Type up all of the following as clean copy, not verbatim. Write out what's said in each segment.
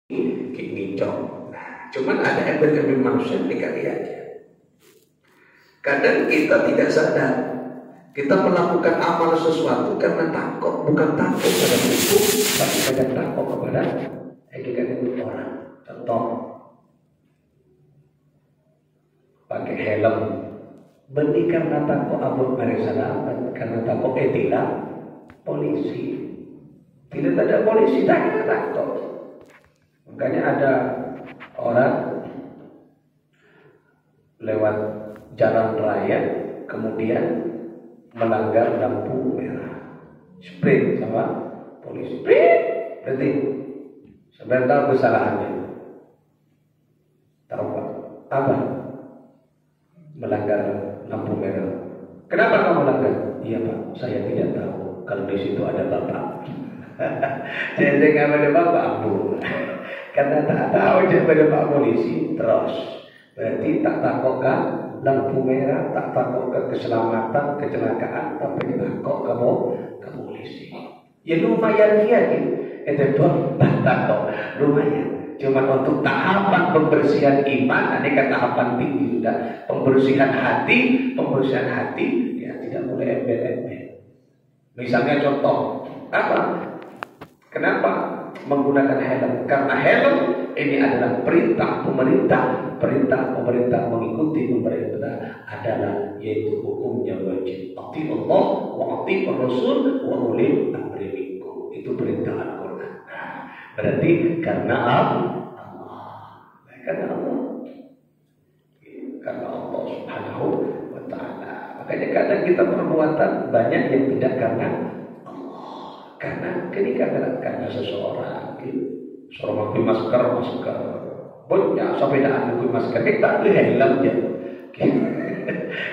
ngicong. Nah, cuman ada embel-embel manusia dikali aja. Kadang kita tidak sadar kita melakukan amal sesuatu karena takut, bukan takut pada hukum, tapi kadang takut kepada hakikat itu orang. Contoh, pakai helm, benih karena takut abot marisalah, karena takut tilang polisi. Tidak ada polisi, tak kita takut. Makanya ada orang lewat jalan raya, kemudian melanggar lampu merah, sprint sama polisi, berhenti. Sebenarnya tahu kesalahannya, tahu Pak? Apa? Melanggar lampu merah. Kenapa kamu melanggar? Iya Pak, saya tidak tahu. Kalau di situ ada bapak, saya nggak ada bapak Bu. Karena tak tahu dia pada Pak Polisi terus. Berarti tak takutkan lampu merah, tak takut ke keselamatan, kecelakaan, tapi takut ke polisi. Ya lumayan dia gitu. Itu pun tak takut, lumayan. Cuma untuk tahapan pembersihan iman, ini kan tahapan tinggi sudah. Pembersihan hati, ya tidak boleh embel-embel. Misalnya contoh, apa? Kenapa menggunakan helm? Karena helm ini adalah perintah pemerintah. Perintah pemerintah mengikuti pemerintah adalah yaitu hukumnya wajib. Ati Allah wa ati Rasul wa ulil amri minkum. Itu perintah Al-Qur'an. Berarti karena Allah. Karena Allah. Karena Allah Subhanahu wa taala. Makanya kadang kita perbuatan banyak yang tidak karena Allah. Karena seseorang gitu. Seorang pakai masker. Banyak sampai dah pakai masker, kita beli helm je.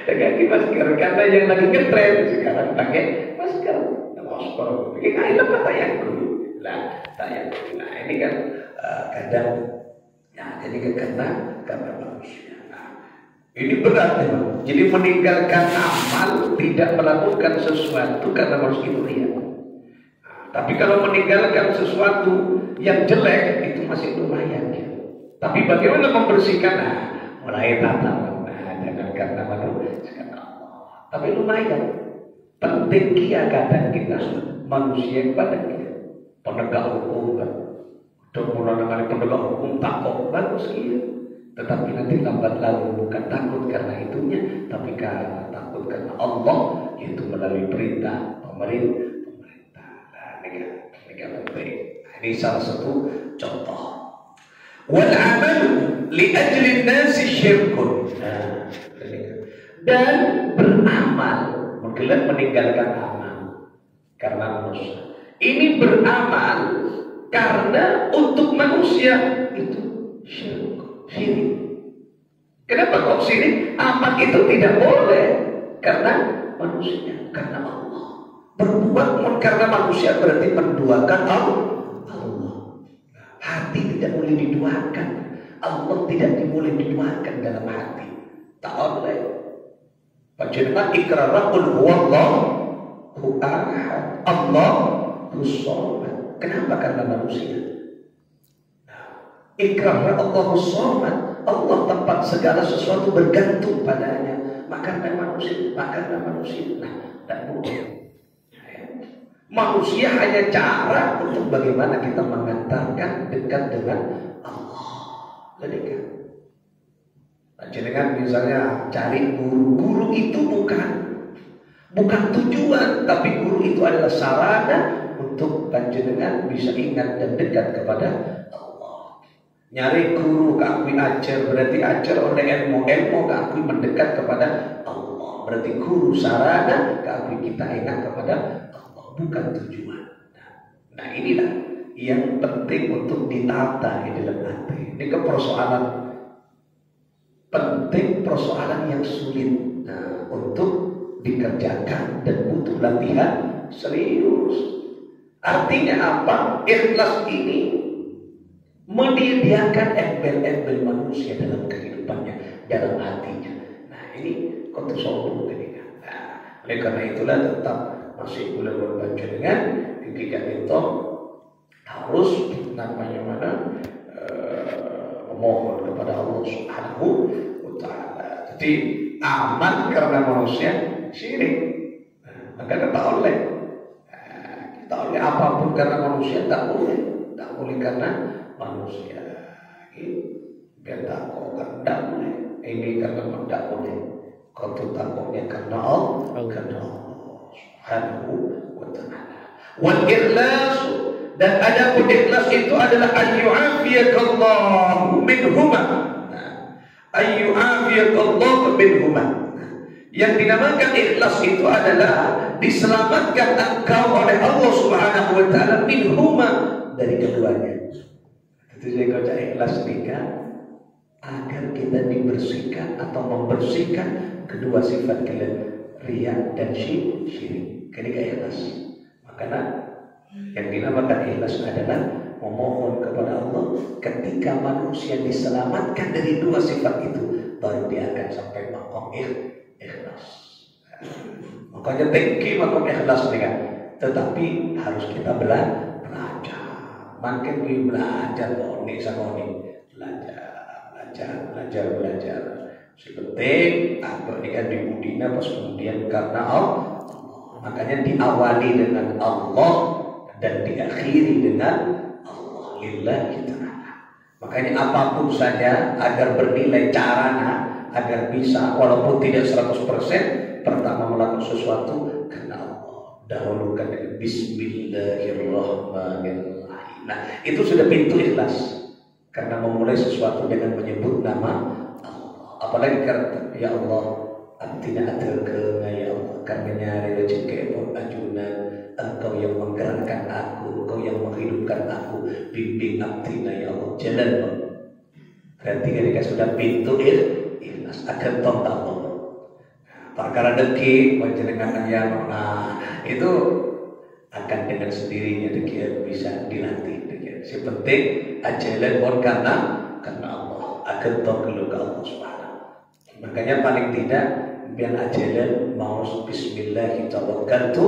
Pakai masker karena yang lagi ngetrend sekarang pakai masker. Pakai helm apa tayangku? Tayangku. Nah ini kan kadang, ya jadi karena manusia. Ini berat memang. Jadi meninggalkan amal, tidak melakukan sesuatu karena manusia itu riya. Tapi kalau meninggalkan sesuatu yang jelek itu masih lumayan. Tapi bagaimana membersihkan? Mulai tata. Jangan karena manusia. Tapi lumayan. Penting kia kadang kita manusia pada kita penegak hukum kan. Untuk menangani penegak hukum takut bagus kia. Tetapi nanti lambat laun bukan takut karena itunya, tapi karena takut karena Allah, yaitu melalui perintah pemerintah. Nah, ini kan penting. Ini salah satu contoh. Wal amal li ajli nasi syirkun. Dan beramal, meninggalkan amal karena manusia. Ini beramal karena untuk manusia itu syirik. Kenapa kok syirik? Amal itu tidak boleh karena manusia, karena Allah. Berbuat karena manusia berarti menduakan Allah. Hati tidak boleh diduakan. Allah tidak boleh diduakan dalam hati. Tak boleh. Panjenengan iqrar qul huwallahu ahad. Allahu samad. Kenapa? Karena manusia. Ikrar Allahu samad. Allah tempat segala sesuatu bergantung padanya. Maka manusia. Nah, tak boleh. Manusia hanya cara untuk bagaimana kita mengantarkan dekat dengan Allah. Dekat. Jangan misalnya cari guru. Guru itu bukan tujuan, tapi guru itu adalah sarana untuk panjenengan bisa ingat dan dekat kepada Allah. Nyari guru kakui ajar, berarti ajar oleh ilmu kakui mendekat kepada Allah. Berarti guru sarana kakui kita ingat kepada Allah, bukan tujuan. Nah inilah yang penting untuk ditata di dalam hati. Ini persoalan penting, persoalan yang sulit untuk dikerjakan dan butuh latihan serius. Artinya apa? Ikhlas ini menyediakan embel-embel manusia dalam kehidupannya, dalam hatinya. Nah ini konten sombong ini. Nah, oleh karena itulah tetap masih boleh berbaca dengan ketika itu harus namanya mana memohon kepada Allah Subhanahu wa Ta'ala. Jadi aman karena manusia syirik. Maka kita oleh apapun karena manusia tak boleh karena manusia. Biar takut kan tak boleh. Ini karena tak boleh. Kau takutnya karena Allah Subhanahu wa Ta'ala. Wal ikhlas, dan adapun ikhlas itu adalah ayyu'afiyakallahu minhuma. Ayyu'afiyakallahu minhuma. Yang dinamakan ikhlas itu adalah diselamatkan engkau oleh Allah Subhanahu wa Ta'ala minhuma, dari keduanya. Itu saya kata ikhlas nikah agar kita dibersihkan atau membersihkan kedua sifat riya dan syirik. Ketika ikhlas, makanya yang dinamakan ikhlas adalah memohon kepada Allah. Ketika manusia diselamatkan dari dua sifat itu, baru dia akan sampai makom ikhlas. Makanya tinggi makom ikhlas nih kan. Tetapi harus kita belajar. Makin belajar nih sama nih. Belajar. Sepenting apa ini kan dibudina pas kemudian karena Allah. Makanya diawali dengan Allah dan diakhiri dengan Allah, lillahi ta'ala. Makanya apapun saja agar bernilai caranya, agar bisa walaupun tidak 100%, pertama melakukan sesuatu karena Allah. Dahulukan dengan Bismillahirrahmanirrahim. Nah, itu sudah pintu ikhlas. Karena memulai sesuatu dengan menyebut nama Allah. Apalagi karena ya Allah, tidak ada ya Allah, kami nyari rezeki pun ajunan. Engkau yang menggerakkan aku, Engkau yang menghidupkan aku, bimbing abdina ya Allah, jalan. Berarti ketika sudah pintu ikhlas akan toh Allah. Perkara deki menjenengan yang itu akan dengan sendirinya deki bisa dilatih. Si penting ajalan pun karena Allah akan toh ke Allah Subhanahu. Makanya paling tidak biar ajalan mau bismillah tawakkaltu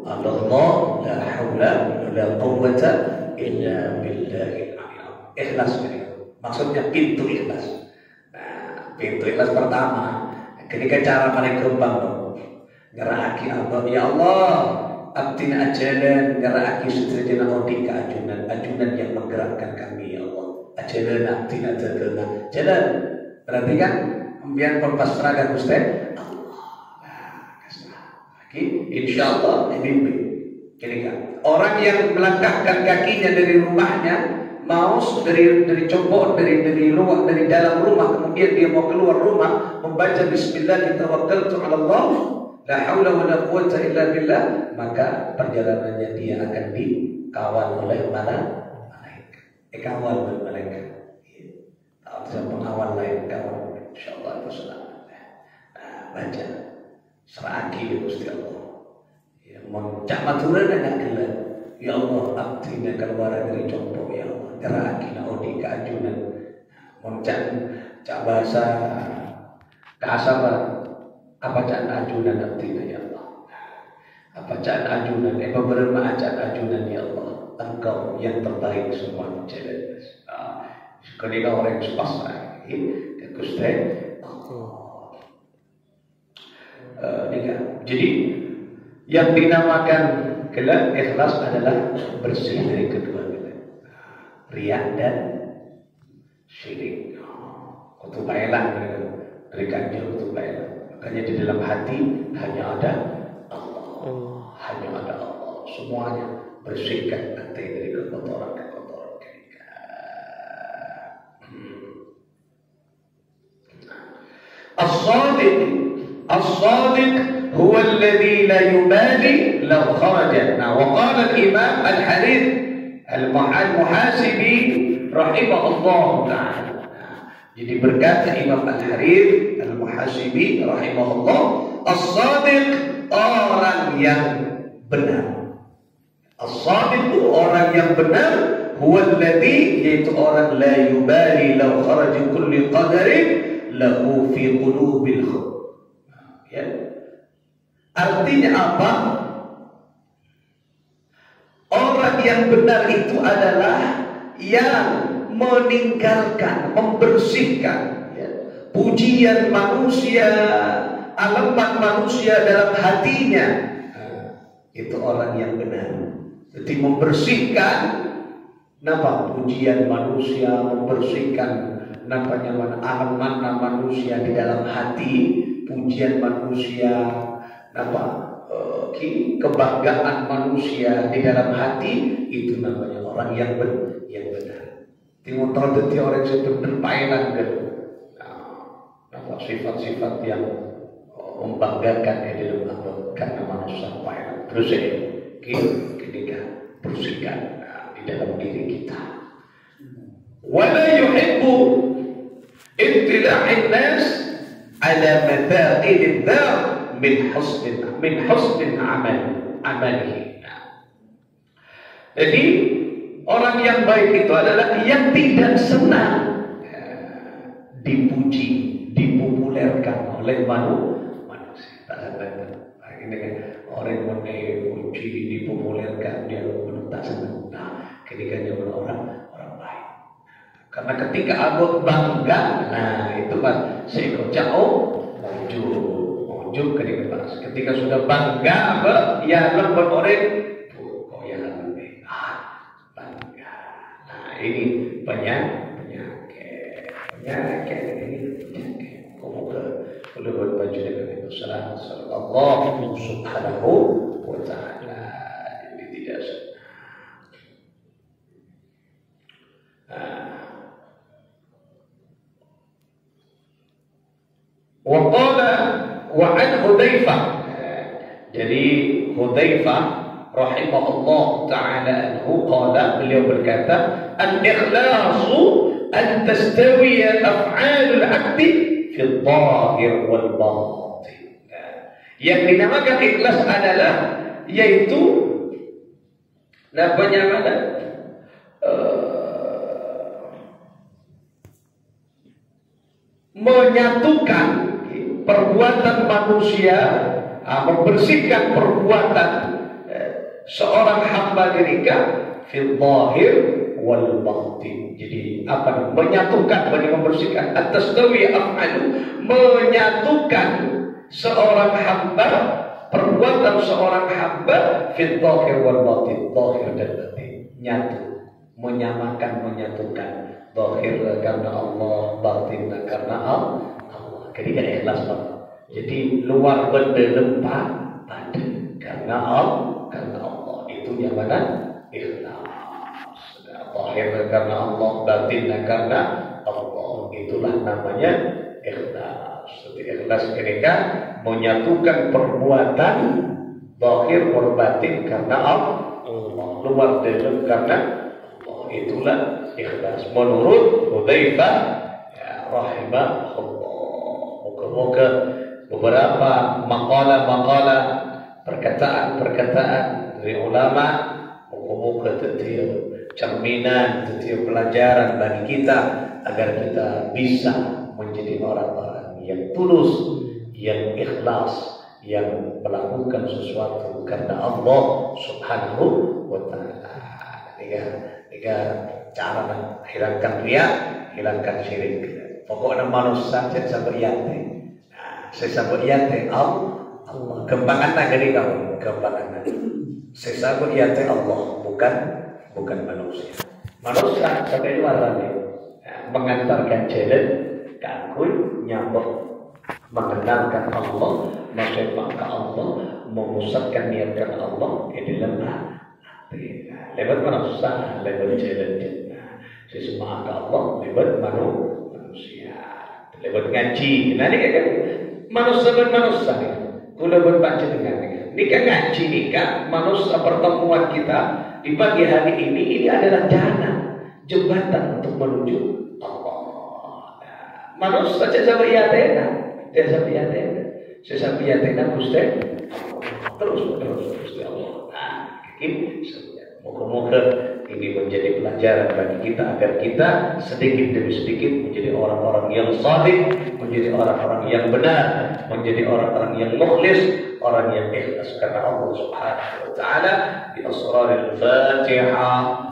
ala Allah la haula wala quwwata illa billahil aliyyil. Ikhlas maksudnya pintu ikhlas. Nah, pintu ikhlas pertama ketika cara paling gampang ngeraki Allah, ya Allah abdina ajalan ngeraki sederhana odi ke ajunan yang menggerakkan kami ya Allah. Ajalan abdina jalan. Berarti kan biar berpasrah ke Gusti insya Allah ini orang yang melangkahkan kakinya dari rumahnya mau dari copot dari luar dari dalam rumah, kemudian dia mau keluar rumah membaca Bismillah tawakkaltu 'ala Allah la haula wala quwwata illa billah, maka perjalanannya dia akan dikawal oleh malaikat. Kawal oleh malaikat. Atau pengawal lain kawal insyaallah itu selamat. Baca seraki ya Gusti Allah. Ya cak maturana enggak gelem. Ya Allah, abdina keluar dari compo ya Allah. Gerakina odi keajunan. Cak bahasa kasar apa cak ajunan abdina ya Allah. Apa cak ajunan beberapa cak ajunan ya Allah. Engkau yang terbaik semua jalan. Ketika orang yang pasrah ke Gusti jadi yang dinamakan ikhlas adalah bersih dari kedua-duanya, riya dan syirik. Kutubailah dari kanjeng kutubailah. Makanya di dalam hati hanya ada Allah, hanya ada Allah. Semuanya bersihkan hati dari kekotoran. الصادق هو الذي لا يبالي لو خرج. وقال الإمام الحريث المحاسبي رحمه الله تعالى. Jadi berkata Imam Al-Harith Al-Muhasibi rahimahullah, as-sadiq orang yang benar. As-sadiq orang yang benar, huwa alladhi yaitu orang la yubali law kharaja kulli qadarin lahu fi qulubil khulq. Ya. Artinya apa? Orang yang benar itu adalah yang meninggalkan, membersihkan ya, pujian manusia, alamat manusia dalam hatinya. Itu orang yang benar. Jadi membersihkan pujian manusia, membersihkan alamat manusia di dalam hati, pujian manusia, kebanggaan manusia di dalam hati, itu namanya orang yang benar. Timur terjadi orang yang berpailan sifat-sifat yang membanggakan di dalam Allah karena manusia pailan. Terus ketika bersihkan di dalam diri kita. Wala yuhibbu ibtila'in nas ala mata'il dzar min husnin amalihi. Jadi orang yang baik itu adalah yang tidak senang dipuji, dipopulerkan oleh manusia. Ini kan orang yang dipuji, dipopulerkan, dia tak senang. Ketika dia orang baik. Karena ketika aku bangga, itu kan seekor jauh maju ketika sudah bangga ya lembut orang bangga. Ini penyakit ini kalau berbaju dengan itu salah Allah subhanahu wa ta'ala. Ini tidak senang. Wa an Hudzaifah. Jadi Hudzaifah rahimahullah taala anhu qala, beliau berkata, al-ikhlasu an tastawiya af'alul 'abdi fi adh-dhahir wal batin. Yang dinamakan ikhlas adalah yaitu menyatukan perbuatan manusia, membersihkan perbuatan seorang hamba ketika fil zahir wal batin. Jadi menyatukan, membersihkan atas tawi af'alu, menyatukan seorang hamba, perbuatan seorang hamba fil zahir wal batin, zahir dan batin, nyatu, menyamakan, menyatukan, zahir karena Allah, batin karena Allah. Ketika ikhlas, jadi luar dalam batin karena Allah, itu yang mana ikhlas. Zahir karena Allah, batin karena Allah, itulah namanya ikhlas. Jadi ikhlas ketika menyatukan perbuatan zahir dan batin karena Allah, luar dalam karena Allah, itulah ikhlas menurut Hudzaifah rahimahullah. Moga beberapa makalah perkataan dari ulama, moga jadi cerminan, jadi pelajaran bagi kita agar kita bisa menjadi orang-orang yang tulus, yang ikhlas, yang melakukan sesuatu karena Allah subhanahu wa ta'ala. Tiga cara hilangkan riya, hilangkan syirik. Pokoknya manusia sampai yate. Sesabut yate Allah. Kembangan dari kamu, kembangan. Sesabut yate Allah, bukan manusia. Manusia sampai luar sana mengantarkan jalan kangkul nyambung, mengenalkan Allah, mengenalkan Allah, memusatkan niatkan Allah di dalam hati. Lewat manusia, lewat jalan. Sesemua Allah lewat manusia, lewat ngaji. Nanti kan manusia Kula berbaca dengan nikah ngaji, nikah manusia, pertemuan kita di pagi hari ini adalah jalan, jembatan untuk menuju Allah. Manusia sesabi yatena, sesabi yatena Gusti terus Gusti Allah. Ini moga-moga ini menjadi pelajaran bagi kita agar kita sedikit demi sedikit menjadi orang-orang yang saleh, menjadi orang-orang yang benar, menjadi orang-orang yang mukhlis, orang yang ikhlas karena Allah Subhanahu wa taala. Bi asraril Fatihah.